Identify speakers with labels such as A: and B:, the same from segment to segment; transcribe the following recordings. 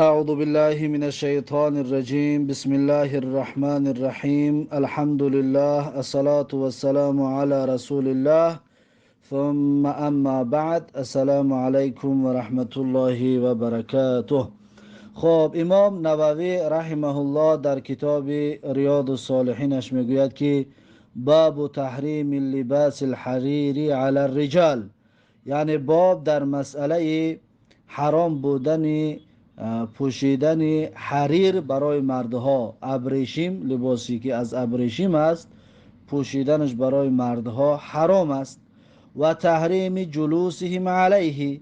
A: أعوذ بالله من الشيطان الرجيم بسم الله الرحمن الرحيم الحمد لله الصلاة والسلام على رسول الله ثم أما بعد السلام عليكم ورحمة الله وبركاته. خب امام نووی رحمه الله در کتاب ریاض الصالحینش میگوید که باب تحریم لباس الحريري على الرجال، یعنی باب در مسئله حرام بودن پوشیدن حریر برای مردها. ابریشم، لباسی که از ابریشم است، پوشیدنش برای مردها حرام است. و تحریم جلوسهم علیه،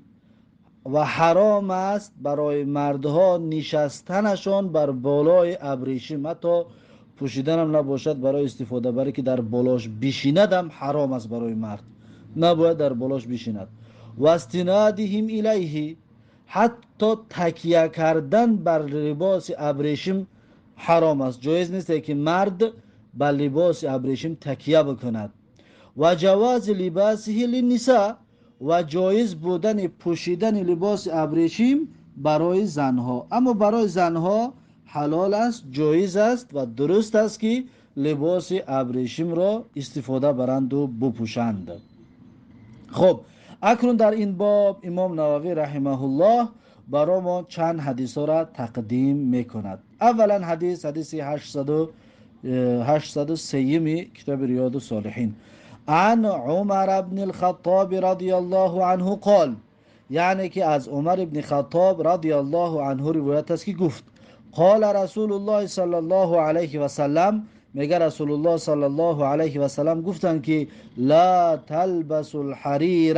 A: و حرام است برای مردها نشستنشان بر بالای ابریشم. حتی پوشیدن هم نباشد برای استفاده، برای که در بالاش بشیند هم حرام است برای مرد، نباید در بالاش بشیند. و استنادهم الیه، حتی تکیه کردن بر لباس ابریشم حرام است. جایز نیست که مرد بر لباس ابریشم تکیه بکند. و جواز لباسه للنساء، و جایز بودن پوشیدن لباس ابریشم برای زنها، اما برای زنها حلال است، جایز است و درست است که لباس ابریشم را استفاده برند و بپوشند. خب اکنون در این باب امام نووی رحمه الله برای ما چند حدیث را تقدیم میکند. اولا حدیث 803 کتاب ریاض الصالحین. عن عمر بن الخطاب رضی الله عنه قال، یعنی که از عمر بن خطاب رضی الله عنه روایت است که گفت قال رسول الله صلی الله علیه و سلم، میگه رسول الله صلی الله علیه و سلم گفتند که لا تلبسوا الحریر،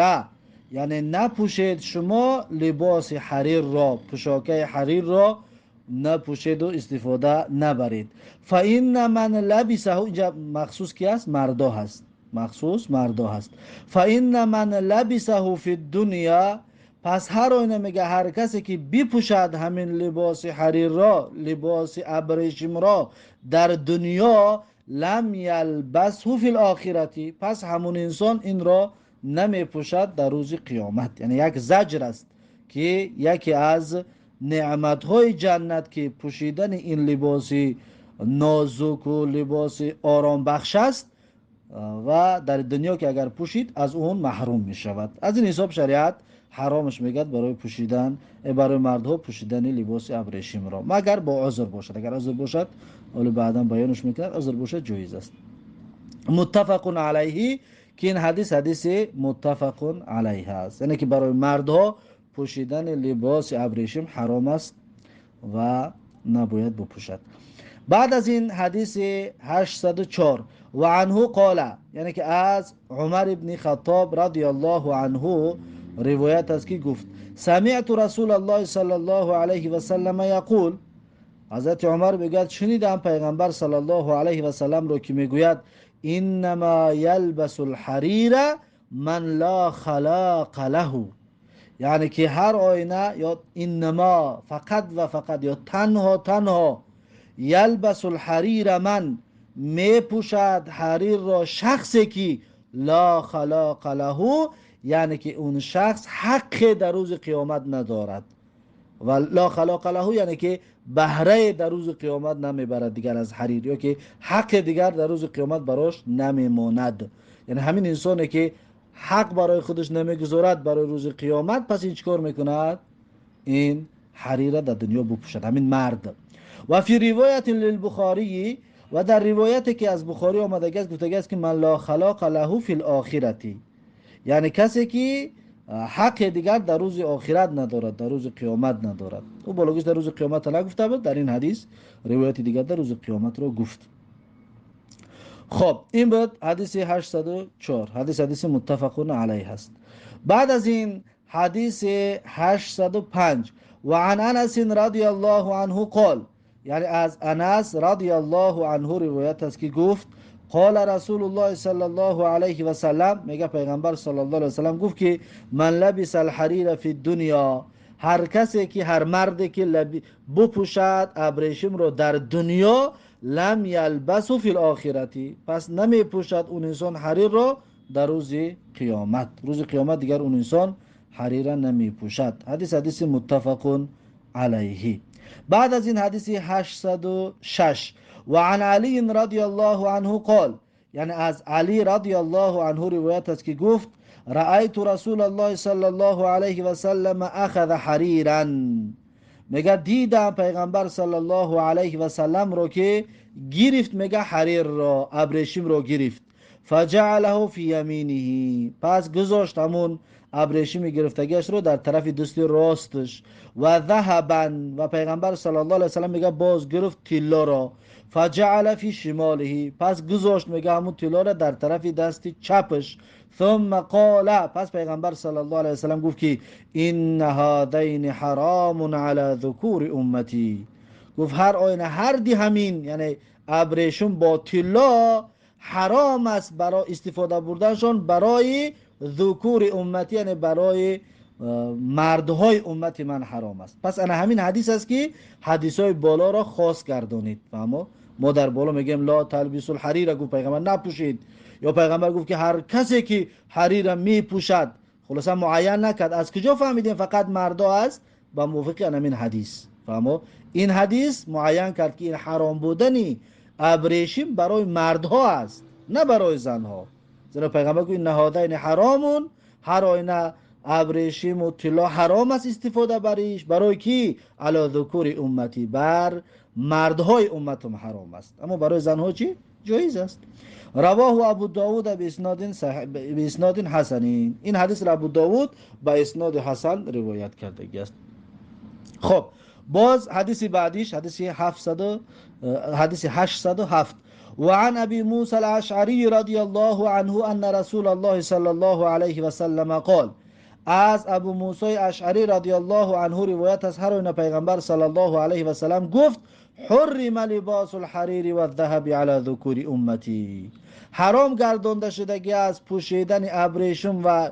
A: یعنی نپوشید شما لباس حریر را، پوشاکه حریر را نپوشید و استفاده نبرید. فإن من لبسه، اینجا مخصوص کی است؟ مردا هست، مخصوص مردا هست. فإن من لبسه فی الدنیا، پس هر آینه میگه هر کسی که بپوشد همین لباس حریر را، لباس ابریشم را در دنیا، لم یلبسه فی الاخرتی، پس همون انسان این را نمی پوشد در روز قیامت. یعنی یک زجر است که یکی از نعمتهای جنت که پوشیدن این لباس نازک و لباس آرام بخش است و در دنیا که اگر پوشید از اون محروم می شود. از این حساب شریعت حرامش میگد برای پوشیدن، برای مردها پوشیدن لباس ابریشم را، مگر با عذر باشد. اگر عذر باشد، ولی بعدا بیانش میکند، عذر باشد جایز است. متفق علیه، که این حدیث متفق علیه است، یعنی که برای مردها پوشیدن لباس ابریشم حرام است و نباید بپوشد. بعد از این حدیث 804 و عنه قال، یعنی که از عمر ابن خطاب رضی الله عنه روایت است که گفت سمعت رسول الله صلی الله علیه و سلم یقول، حضرت عمر میگوید شنیدم پیغمبر صلی الله علیه و سلم رو که میگوید انما یلبس الحریر من لا خلاق له، یعنی که هر آینه یا انما فقط و فقط یا تنها یلبس الحریر من میپوشد حریر را شخصی که لا خلاق له، یعنی که اون شخص حق در روز قیامت ندارد. و لا خلاق له یعنی که بهره در روز قیامت نمیبرد دیگر از حریر، یا که حق دیگر در روز قیامت براش نمیماند. یعنی همین انسانی که حق برای خودش نمیگذارد برای روز قیامت، پس این چیکار میکند؟ این حریر در دنیا بپوشد، همین مرد. و فی روایت للبخاری، و در روایتی که از بخاری آمده است گفته است که من لا خلاق له فی الاخرتی، یعنی کسی که حق دیگر در روز آخرت ندارد، در روز قیامت ندارد. او بالاگوش در روز قیامت نگفته بود، در این حدیث روایت دیگر در روز قیامت رو گفت. خب این بود حدیث 804، حدیث متفق علیه است. بعد از این حدیث 805 و عن انس رضی الله عنه قال، یعنی از انس رضی الله عنه روایت است که گفت قال رسول الله صلی الله علیه و سلم، میگه پیغمبر صلی الله علیه و سلم گفت که من لبس الحریر فی الدنیا، هر کسی که هر مردی که بپوشد ابریشم رو در دنیا، لم یلبسو فی الاخرتی، پس نمی پوشد اون انسان حریر را در روز قیامت. روز قیامت دیگر اون انسان حریر نمی پوشد. حدیث متفق علیه. بعد از این حدیث 806 و عن علی رضی الله عنه قال، یعنی از علی رضی الله عنه روایت است که گفت رأیت رسول الله صلی الله علیه و سلم اخذ حریرا، میگه دیدم پیغمبر صلی الله علیه و سلم رو که گرفت، میگه حریر را، ابریشم رو گرفت. فجعله فی یمینه، پس گذاشت همون ابریشم گرفتگیش رو در طرف دست راستش. و ذهبا، و پیغمبر صلی الله علیه و سلم میگه باز گرفت طلا را. فجعل فی شماله، پس گذاشت میگه همون طلا را در طرف دست چپش. ثم قال، پس پیغمبر صلی الله علیه و سلم گفت که این هذین حرام علی ذکور امتی، گفت هر آینه هر دی همین، یعنی ابریشم با طلا حرام است برای استفاده بردنشون برای ذکور امتی، یعنی برای مردهای امت من حرام است. پس انا همین حدیث است که حدیث بالا را خاص گردانید. فهمو؟ ما در بالا میگیم لا تلبسوا الحریر، گفت پیغمبر نپوشید، یا پیغمبر گفت که هر کسی که حریر میپوشد، خلاصا معین نکرد. از کجا فهمیدیم فقط مردا است؟ با موافقی همین حدیث. فهمو؟ این حدیث معین کرد که این حرام بودنی ابریشم برای مردها است، نه برای زنها. زیرا پیغمبر گفت نهادین حرامون، هر آینه ابریشم و طلا حرام است استفاده بریش، برای کی؟ علی ذکور امتی، بر مردهای امتم حرام است، اما برای زنها چی؟ جایز است. رواه ابو داود به اسناد حسن، این حدیث را ابو داود با اسناد حسن روایت کرده است. خب باز حدیث بعدیش حدیث 807 وعن ابي موسى الاشعري رضي الله عنه ان رسول الله صلى الله عليه وسلم قال، از ابو موسی اشعری رضی الله عنه روایت از هر آینه پیغمبر صلی الله علیه و سلم گفت حرم لباس الحریر و الذهب علی ذکور امتی، حرام گردانده شدگی از پوشیدن ابریشم و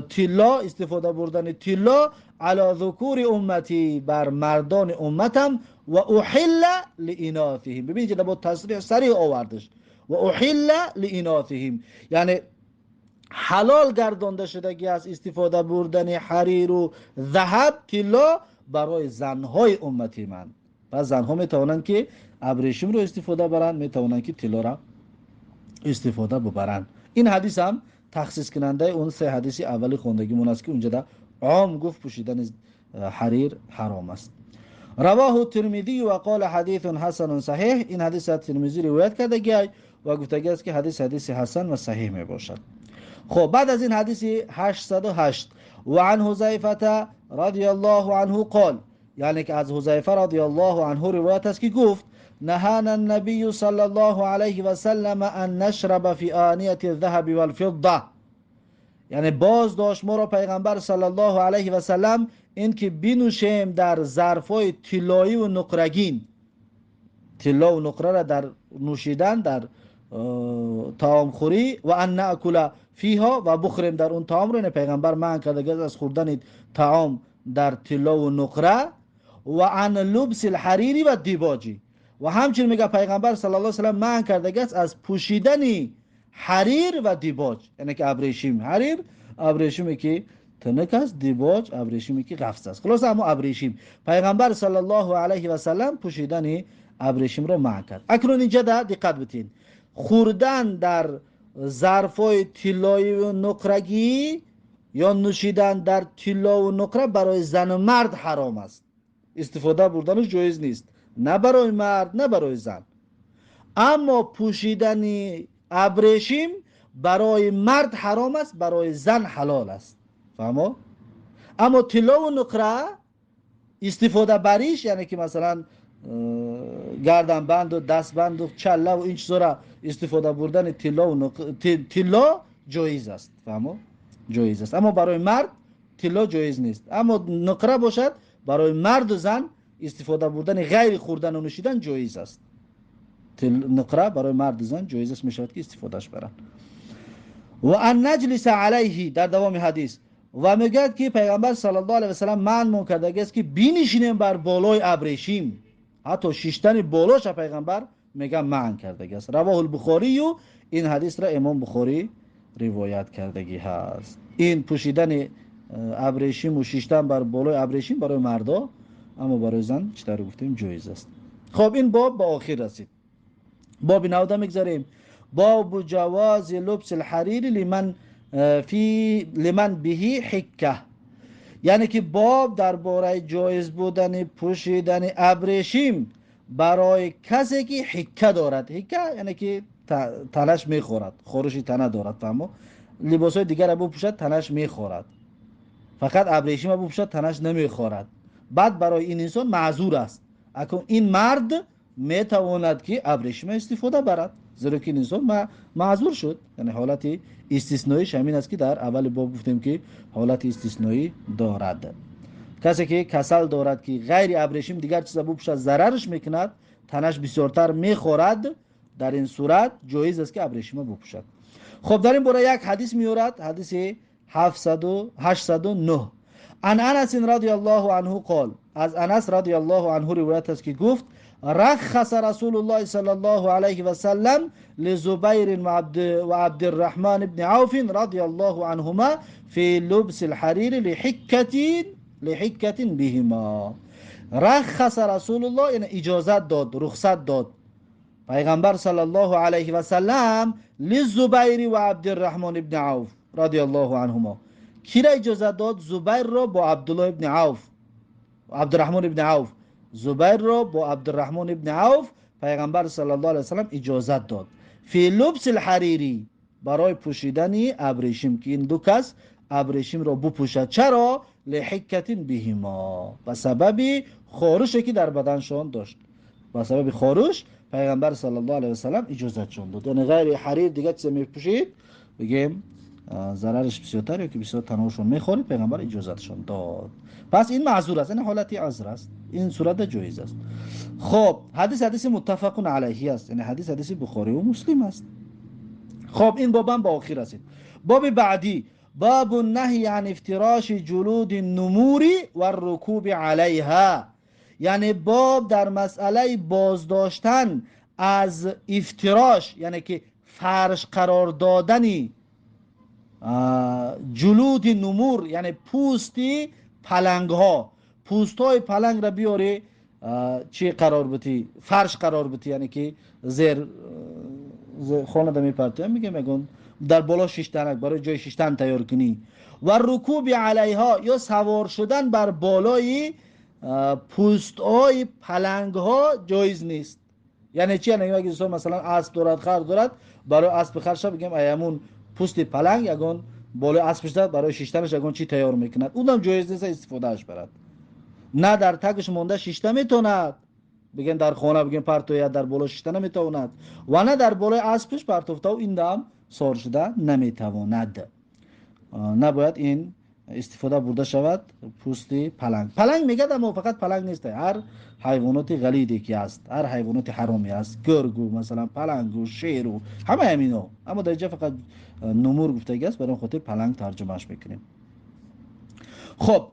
A: طلا، استفاده بردن طلا علی ذکور امتی، بر مردان امتم. و احل لاناثهم، ببینید با تصریح صریح آوردش، و احل لاناثهم، یعنی حلال گردانده شدگی از استفاده بردن حریر و ذهب، طلا برای زنهای امتی من. پس زنها میتوانند که ابریشم رو استفاده برند، میتوانند که طلا را استفاده ببرند. این حدیث هم تخصیص کننده اون سه حدیث اولی خوندگیمون است که اونجا در عام گفت پوشیدن حریر حرام است. رواه الترمذی و قال حدیث حسن صحیح، این حدیث ترمذی روایت کرده گیای و گفته است که حدیث حسن و صحیح می باشد. خب بعد از این حدیث 808 و عن حذیفه رضی الله عنه قال، یعنی که از حذیفه رضی الله عنه روایت است که گفت نهانا النبی صلی الله علیه و سلم ان نشرب فی آنیه الذهب والفضه، یعنی باز داشت ما را پیغمبر صلی الله علیه و سلم این که بنوشیم در ظرفای طلایی و نقرگین، طلا و نقره را در نوشیدن، در طعام خوری، و ان ناکل فیها، و بخوریم در اون طعام رو. پیغمبر منع کرده از خوردن طعام در طلا و نقره. و عن لبس الحریر و دیباجی، و همچنین میگه پیغمبر صلی الله علیه و سلم منع کرده از پوشیدن حریر و دیباج، یعنی که ابریشم حریر، ابریشمی که تنک است، دیباج ابریشمی که قفس است. خلاص اما ابریشم پیغمبر صلی الله علیه و سلم پوشیدن ابریشم رو منع کرد. اکنون اینجا دقت بتین، خوردن در ظرفای طلایی و نقرگی یا نوشیدن در طلا و نقره برای زن و مرد حرام است، استفاده بردنش جایز نیست، نه برای مرد نه برای زن. اما پوشیدن ابریشم برای مرد حرام است، برای زن حلال است. فهمو؟ اما طلا و نقره استفاده بریش، یعنی که مثلا گردن بند و دست بند و چله و این چیزا استفاده بردن طلا جایز است. فهمو؟ جایز است. اما برای مرد طلا جایز نیست. اما نقره باشد برای مرد و زن استفاده بردن غیر خوردن و نوشیدن جایز است. نقره برای مرد و زن جایز است، میشود که استفادهش برن. و ان نجلس علیه، در دوام حدیث و میگه که پیغمبر صلی الله علیه و سلم منع کرده است که بنشینیم بر بالای ابریشم، حتی شیشتن بالاش پیغمبر میگه منع کرده است. رواه البخاری، و این حدیث را امام بخاری روایت کردگی هست. این پوشیدن ابریشم و شیشتن بر بالای ابریشم برای مردا اما برای زن چطور گفتیم جایز است. خب این باب با آخر رسید. باب 19 میگذاریم. باب جواز لبس الحریر لمن بهی حکه، یعنی که باب درباره جایز بودن پوشیدن ابریشم برای کسی که حکه دارد. حکه یعنی که تنش میخورد، خورشی تنه دارد. فهمو لباس های دیگر ابو پوشد تنش میخورد، فقط ابریشم ابو پوشد تنش نمیخورد. بعد برای این انسان معذور است. اکنون این مرد میتواند که ابریشم استفاده برد، زیرا که این انسان معذور شد. یعنی حالت استثنایی همین است که در اول باب گفتیم که حالت استثنایی دارد. کسی که کسل دارد که غیر ابریشم دیگر چیز ابو پوشد ضررش میکند، تنش بسیارتر میخورد، در این صورت جایز است که ابریشم بپوشد. خب در این باره یک حدیث میورد، حدیث 809. عن انس رضی الله عنه قال، از انس رضی الله عنه روایت است که گفت رخص رسول الله صلی الله علیه و سلم لزبیر و عبد الرحمن بن عوف رضی الله عنهما في لبس الحرير لحکة بهما. رخص رسول الله یعنی اجازت داد، رخصت داد پیغمبر صلی الله علیه و سلم لزبیر و عبد الرحمن بن عوف رضی الله عنهما. کی را اجازت داد؟ زبیر را با عبدالله ابن عوف، عبدالرحمن ابن عوف. زبیر را با عبدالرحمن ابن عوف پیغمبر صلی الله علیه و سلم اجازت داد فی لبس الحریری، برای پوشیدن ابریشم، که این دو کس ابریشم را بپوشد. چرا؟ لحکة بهما، به سبب خارشی که در بدنشان داشت. به سبب خارش پیغمبر صلی الله علیه و سلم اجازتشون داد. یعنی غیر حریر دیگه چیز میپوشید بگیم ضررش بسیارتر یا که بسیار تنهاشون میخوره، پیغمبر اجازتشون داد. پس این معذور است، این حالتی عذر است، این صورت جایز است. خب حدیث متفق علیه است، یعنی حدیث بخاری و مسلم است. خب این باب هم با آخر رسید. باب بعدی باب النهی عن افتراش جلود النمور و الرکوب علیها، یعنی باب در مسئله بازداشتن از افتراش، یعنی که فرش قرار دادنی جلود نمور، یعنی پوستی پلنگ ها. پوست های پلنگ را بیاری چی قرار بتی؟ فرش قرار بتی، یعنی که زیر خانه دا میپرتی، میگم در بالا شیشتنک برای جای شیشتن تیار کنی. و رکوب علیها، یا سوار شدن بر بالای پوست های پلنگ ها جایز نیست. یعنی چی؟ یعنی اگه مثلا اسب دارد، خر دارد، برای اسب خرش بگیم ایامون پوست پلنگ یگان بالای اسبش داد، برای شیشتنش یگان چی تیار میکند، اونم جایز نیست استفادهش برد. نه در تگش مونده شیشته میتوند، بگن در خانه بگن پرتوید در بالا شیشته نمیتواند، و نه در بالای اسبش پرتوفته و این دم سار شده نمیتواند. نباید این استفاده برده شود پوست پلنگ میگه، اما فقط پلنگ نیست، هر حیوانات غلیدی که است، هر حیوانات حرامی است، گرگو مثلا پلنگ و شیر و همه همینا، اما در اینجا فقط نمور گفته است، برای خاطر پلنگ ترجمهش میکنیم. خب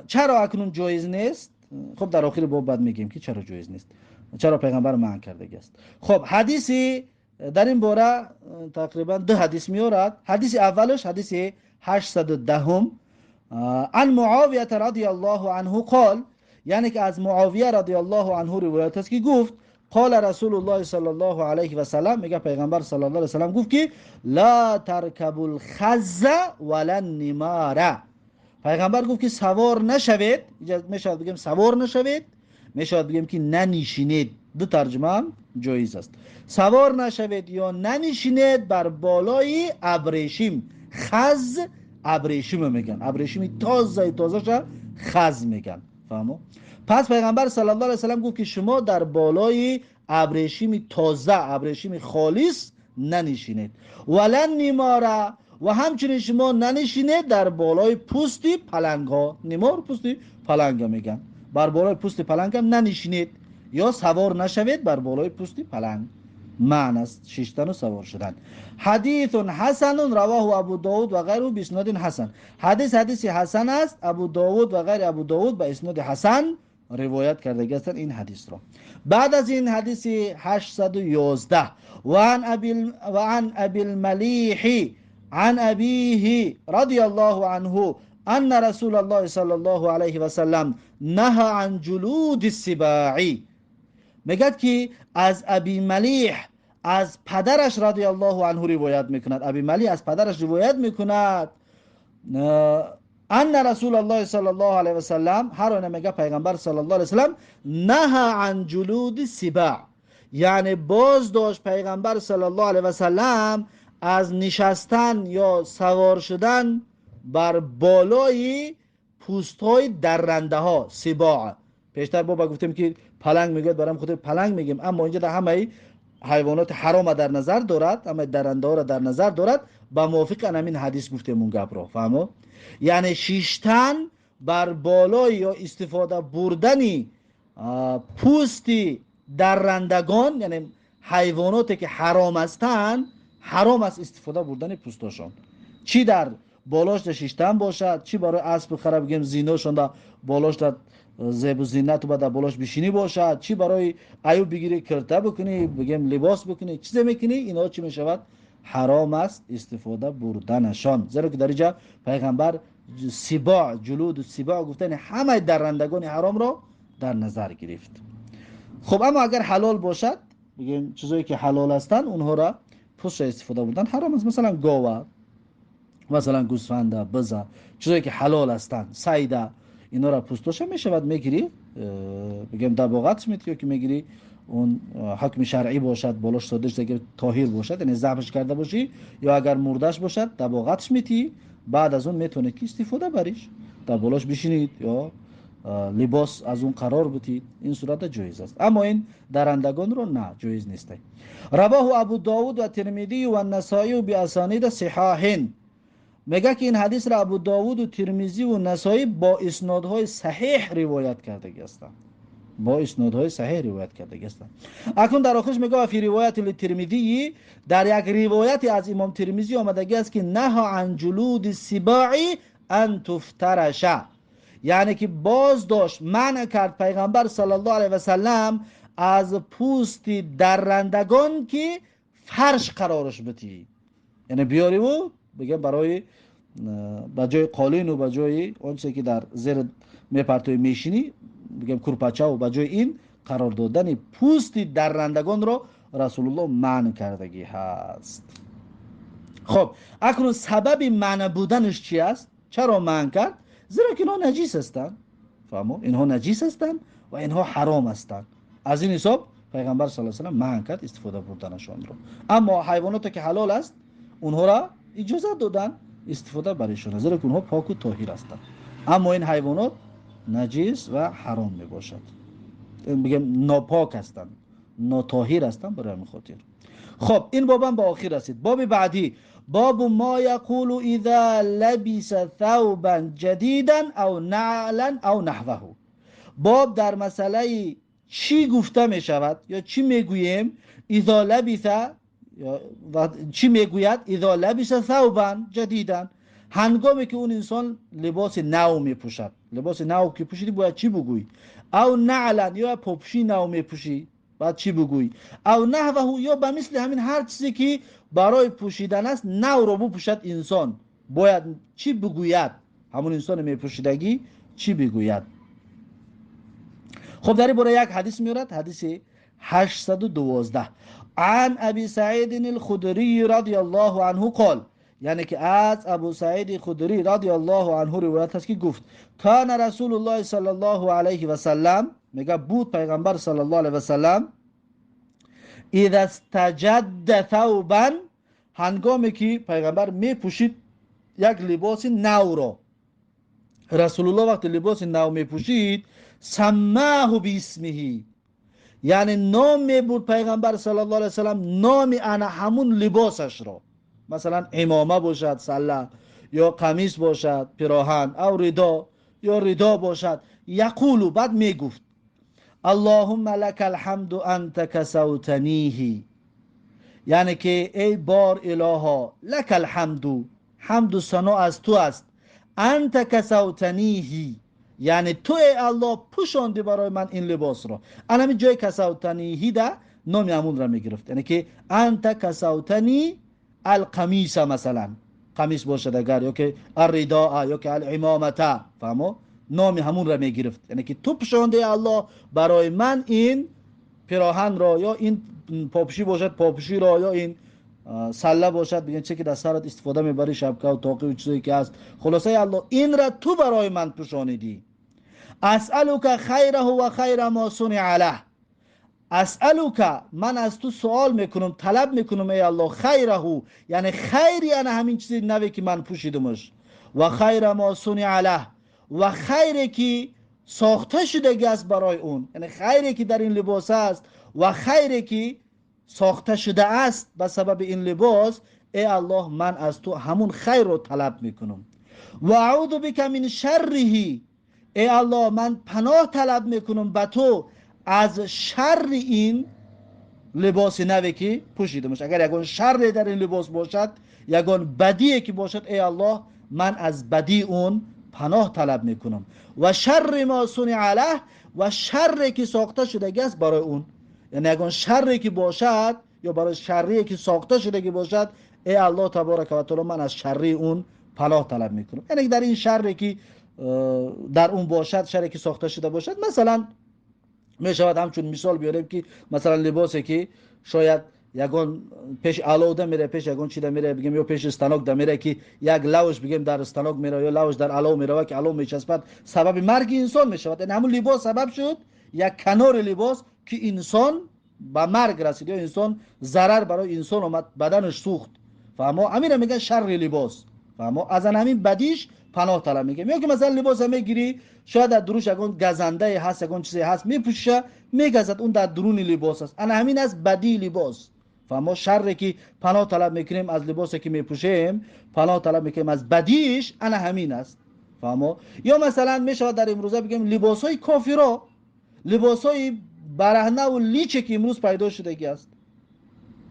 A: چرا اکنون جایز نیست؟ خب در آخر باب بعد میگیم که چرا جایز نیست، چرا پیغمبر منع کرده است. خب حدیثی در این باره تقریبا 2 حدیث میارد. حدیث اولش حدیث 810 عن معاویه رضی الله عنه قال، یعنی که از معاویه رضی الله عنه روایت است که گفت قال رسول الله صلی الله علیه و سلم، میگه پیغمبر صلی الله علیه و سلم گفت که لا ترکبوا الخز ولا النمار. پیغمبر گفت که سوار نشوید، میشود بگیم سوار نشوید، میشود بگیم که ننشینید. دو ترجمه هم جایز است. سوار نشوید یا ننشینید بر بالای ابریشم. خز ابریشم میگن، ابریشم تازه شا خز میگن. فهمو؟ پس پیغمبر صلی الله علیه و سلم گفت که شما در بالای ابریشم تازه، ابریشم خالص ننشینید. ولن نماره، و همچنین شما ننشینید در بالای پوست پلنگ ها. نمار پوست پلنگ میگن، بر بالای پوست پلنگ هم ننشینید یا سوار نشوید بر بالای پوست پلنگ. معنی است شیشتن و سوار شدن. حدیث حسن رواه ابو داود و غیره باسناد حسن. حدیث حسن است، ابو داود و غیر ابو داود به اسناد حسن روایت کرده هستند این حدیث را. بعد از این حدیث 811 و عن ابی الملیح عن ابیه رضی الله عنه ان رسول الله صلی الله علیه و سلم نهى عن جلود السباع. میگد که از ابی ملیح از پدرش رضی الله عنه روایت میکند. ابی ملیح از پدرش روایت میکند ان رسول الله صلی الله علیه و سلم، هر آنه میگه پیغمبر صلی الله علیه و سلم نهى عن جلود السباع، یعنی باز داشت پیغمبر صلی الله علیه و سلم از نشستن یا سوار شدن بر بالای پوست های درنده ها، سباع. پیشتر بابا گفتیم که پلنگ میگه، برام خود پلنگ میگیم، اما اینجا در همه حیوانات حرام در نظر دارد، همه درنده ها را در نظر دارد. با موافق همین حدیث گفتیم اون گپ را، فهمو؟ یعنی شیشتن بر بالای یا استفاده بردن پوستی درندگان، یعنی حیواناتی که حرام هستند، حرام است استفاده بردن پوستاشون، چی در بالاش در شیشتن باشد، چی برای اسب خراب بگیم زیناشون در بالاش در زیب و زینت و در بالاش بشینی باشد، چی برای ایو بگیری کرته بکنی بگیم لباس بکنی چیز میکنی، اینا چی میشود؟ حرام است استفاده بردنشان. زیرا که در اینجا پیغمبر سباع، جلود و سباع گفتن همه درندگان حرام را در نظر گرفت. خب اما اگر حلال باشد، بگیم چیزایی که حلال هستند اونها را پوست استفاده بردن حرام است. مثلا گاوه، مثلا گوسفند، بز، چیزایی که حلال هستند، سیده، اینا را پوستش میشود میگیری، بگیم دباغت میتی که میگیری اون حکم شرعی باشد، بالاش سادش دیگه طاهر باشد، یعنی ذبحش کرده باشی، یا اگر مردش باشد دباغتش میتی، بعد از اون میتونه کی استفاده بریش، در بالاش بشینید یا لباس از اون قرار بتید، این صورت جایز است. اما این درندگان رو نه، جایز نیست. رواه ابو داود و ترمذی و نسائی به اسانید صحاح. میگه که این حدیث را ابو داود و ترمذی و نسائی با اسنادهای صحیح روایت کرده هستند، با اسنادهای صحیح روایت کرده هستند. اکنون در آخرش میگه فی روایت الترمذی، در یک روایت از امام ترمذی آمده است که نهى عن جلود السباع ان تفترش، یعنی که باز داشت، منع کرد پیغمبر صلی الله علیه و سلم از پوست درندگان که فرش قرارش بدی، یعنی بیاری و بگه برای بجای قالین و بجای اون چیزی که در زیر میپرتوی میشینی، بگم کرپاچه و بجای این قرار دادن پوست درندگان را رسول الله منع کردگی هست. خب اکنون سبب منع بودنش چی است؟ چرا منع کرد؟ زیرا که اینها نجیس هستند، فهمو؟ اینها نجیس هستند و اینها حرام هستند. از این حساب پیغمبر صلی الله علیه و سلم منع کرد استفاده بردنشان را. اما حیواناتی که حلال است اونها را اجازه دادن استفاده برایشان، زیرا که اونها پاک و طاهر هستند. اما این حیوانات نجیس و حرام می باشد، بگم ناپاک هستند، ناطاهر هستند، برای همین خاطر. خب این بابم با آخر رسید. باب بعدی، باب ما یقول اذا لبس ثوبا جدیدا او نعلا او نحوه. باب در مسئله چی گفته می شود یا چی میگوییم اذا لبس، و چی میگوید اذا لبس ثوبا جدیدا، هنگامی که اون انسان لباس نو میپوشد. لباس نو که پوشیدی باید چی بگویی؟ او نعلا، یا پوشی نو میپوشی بعد چی بگویی؟ او نحوه، یا به مثل همین هر چیزی که برای پوشیدن است نو رو بپوشد انسان، باید چی بگوید؟ همون انسان میپوشیدگی چی بگوید؟ خب در این باره یک حدیث میارد، حدیث 812 عن ابی سعید الخدری رضی الله عنه قال، یعنی که از ابو سعید خدری رضی الله عنه روایت است که گفت کان رسول الله صلی الله علیه و سلم، میگه بود پیغمبر صلی الله علیه و سلم اذا استجد ثوبا، هنگامی که پیغمبر میپوشید یک لباس نو را، رسول الله وقتی لباس نو میپوشید سماه باسمه، یعنی نام میبرد پیغمبر صلی الله علیه و سلم نام انا همون لباسش را، مثلا امامه باشد سله، یا قمیص باشد پیراهن، او ردا یا ردا باشد، یقولو بعد میگفت اللهم لك الحمد انت کسوتنیه، یعنی که ای بار الها لك الحمد، حمد و ثنا از تو است، انت کسوتنیه، یعنی تو ای الله پوشاندی برای من این لباس را. انا می جای کسوتنیه ده نام همون را میگرفت، یعنی که انت کسوتنی القمیس، مثلا قمیص باشد اگر، یا که الرداء، یا که الامامه، فهمو؟ نام همون را میگرفت، یعنی که تو پوشانده الله برای من این پیراهن را یا این پاپوشی باشد پاپوشی را یا این سله باشد، بگن چه که در سرت استفاده میبری، شبکه و تاقی و چیزی که هست، خلاصه الله این را تو برای من پوشانیدی. اسألک خیره و خیر ما صنع له. اسألک، من از تو سوال میکنم، طلب میکنم ای الله، خیره، یعنی خیری یعنی همین چیزی نوی که من پوشیدمش، و خیر ما صنع له، و خیری که ساخته شدگی است برای اون، یعنی خیری که در این لباس است و خیری که ساخته شده است به سبب این لباس، ای الله من از تو همون خیر رو طلب میکنم. و اعوذ بک من شره، ای الله من پناه طلب میکنم به تو از شر این لباس نوی که پوشیده باشه. اگر یگان شر در این لباس باشد، یگان بدی که باشد، ای الله من از بدی اون پناه طلب میکنم. و شر ما صنع له، و شر که ساخته شده است برای اون، یعنی یگان شر که باشد یا برای شری که ساخته شده باشد، ای الله تبارک و تعالی من از شر اون پناه طلب میکنم. یعنی در این شر که در اون باشد، شری که ساخته شده باشد، مثلا می شود همچون مثال بیاریم که مثلا لباسی که شاید یگان پیش علوده میره، پیش یگان چیده میره، بگیم یا پیش استانوک ده میره که یک لوش بگیم در استانوک میره یا لوش در علو میره و که علو میچسبد، سبب مرگ انسان میشود. این همون لباس سبب شد، یک کنار لباس که انسان به مرگ رسید یا انسان ضرر برای انسان اومد، بدنش سوخت. فاما امیر میگه شر لباس، فاما از همین بدیش پناه طلب میگه. یا که مثلا لباس میگیری، شاید در دروش اگون گزنده هست، اگون چیزی هست میپوشه، میگزد، اون در درون لباس است، انا همین از بدی لباس. فما شر که پناه طلب میکنیم از لباسی که میپوشیم، پناه طلب میکنیم از بدیش، انا همین است. فما یا مثلا میشود در امروزه بگیم لباسای کافرا، لباسای برهنه و لیچه که امروز پیدا شدگی است،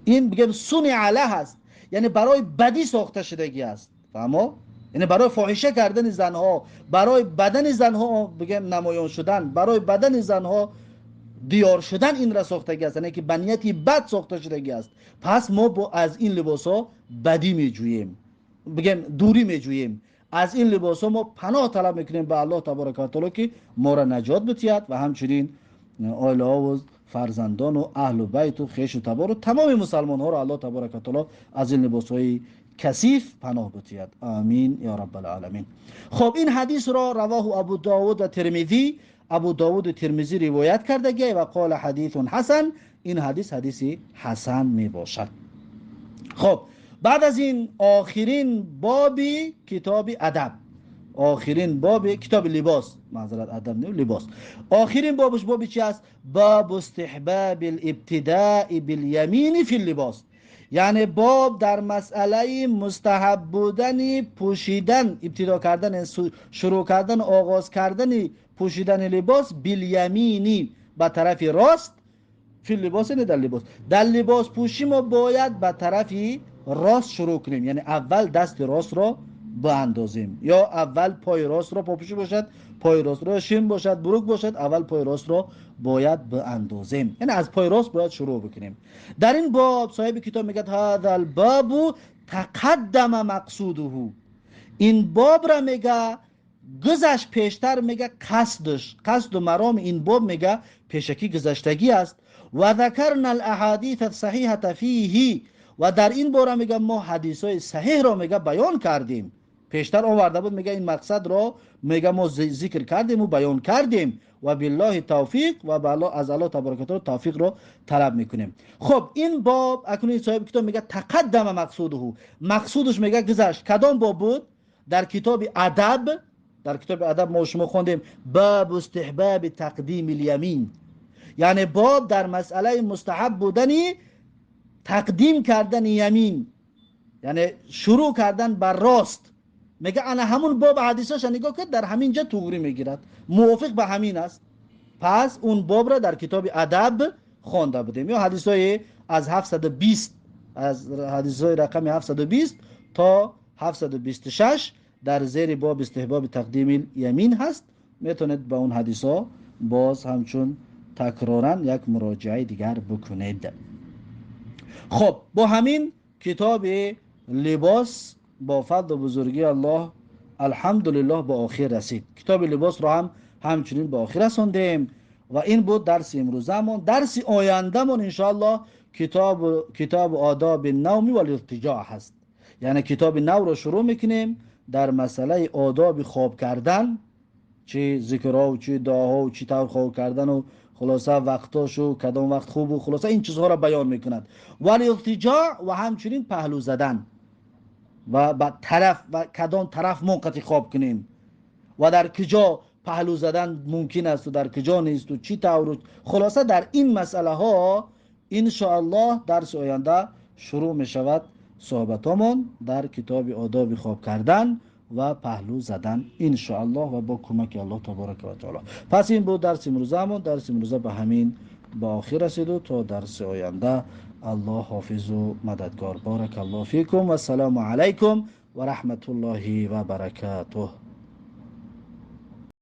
A: این بگیم صنع له است، یعنی برای بدی ساخته شدگی است. فهمو؟ یعنی برای فاحشه کردن زنها، برای بدن زنها بگیم نمایان شدن، برای بدن زنها دیار شدن، این را ساختگی است، یعنی که بنیتی بد ساخته شدگی است. پس ما با از این لباس ها بدی میجوییم، بگیم دوری میجوییم. از این لباس ها ما پناه طلب میکنیم به الله تبارک و تعالی که ما را نجات بتید و همچنین آله ها و فرزندان و اهل و بیت و خیش و تبار و تمام مسلمان ها را الله تبارک و تعالی از این لباس های کثیف پناه بتید. آمین یا رب العالمین. خب این حدیث را رواه ابو داود و ترمذی، ابو داود ترمذی روایت کرده و قال حدیث حسن، این حدیث حسن می باشد. خب بعد از این آخرین باب کتاب ادب، آخرین باب کتاب لباس، معذرت ادب نه لباس، آخرین بابش بابی چی است؟ باب استحباب الابتداء بالیمین فی اللباس، یعنی باب در مسئله مستحب بودن پوشیدن، ابتدا کردن، شروع کردن، آغاز کردن پوشیدن لباس بالیمینی به طرف راست، فی لباس نه در لباس، در لباس پوشی ما باید به طرف راست شروع کنیم، یعنی اول دست راست را باندازیم، یا اول پای راست را پاپوشی باشد، پای راست را شیم باشد، بروک باشد، اول پای راست را باید باندازیم، یعنی از پای راست باید شروع بکنیم. در این باب صاحب کتاب میگه هذا الباب تقدم مقصوده، این باب را میگه گذشت پیشتر، میگه قصدش، قصد و مرام این باب میگه پیشکی گذشتگی است. و ذکرنا الاحادیث الصحیحه فیه، و در این باره میگه ما حدیثای صحیح را میگه بیان کردیم، پیشتر آورده بود، میگه این مقصد را میگه ما ذکر کردیم و بیان کردیم. و بالله توفیق، و بالله از الله تبارک و تعالی توفیق رو طلب میکنیم. خب این باب اکنون صاحب کتاب میگه تقدم مقصوده، مقصودش میگه گذشت. کدام باب بود؟ در کتاب ادب، در کتاب ادب ما شما خوندیم باب استحباب تقدیم الیمین، یعنی باب در مسئله مستحب بودنی تقدیم کردن یمین، یعنی شروع کردن بر راست. میگه انا همون باب حدیثاش نگاه کرد، در همین جا توغری میگیرد، موافق به همین است. پس اون باب را در کتاب ادب خوانده بودیم، یا حدیثای از 720، از حدیثای رقم 720 تا 726 در زیر باب استحباب تقدیم یمین هست. میتونید با اون حدیثا باز همچون تکرارن یک مراجعه دیگر بکنید. خب با همین کتاب لباس با فضل و بزرگی الله الحمدلله به آخر رسید. کتاب لباس را هم همچنین به آخر رساندیم و این بود درس امروزمون. درس آیندهمون انشاءالله کتاب آداب النوم و الاضطجاع هست. یعنی کتاب نو رو شروع میکنیم در مسئله آداب خواب کردن، چه ذکرها و چه دعاها و چه طور خواب کردن و خلاصه وقتاش و کدام وقت خوب و خلاصه این چیزها را بیان میکند. و الاضطجاع و همچنین پهلو زدن و به طرف و کدام طرف موقعی خواب کنیم و در کجا پهلو زدن ممکن است و در کجا نیست و چی طور. خلاصه در این مسئله ها ان شاء الله درس آینده شروع می شود صحبتامون در کتاب آداب خواب کردن و پهلو زدن ان شاء الله و با کمک الله تبارک و تعالی. پس این بود درس امروزمون. درس امروزه به همین با آخر رسید و تا درس آینده الله حافظ و مددگار. بارک الله فیکم و السلام علیکم و رحمت الله و برکاته.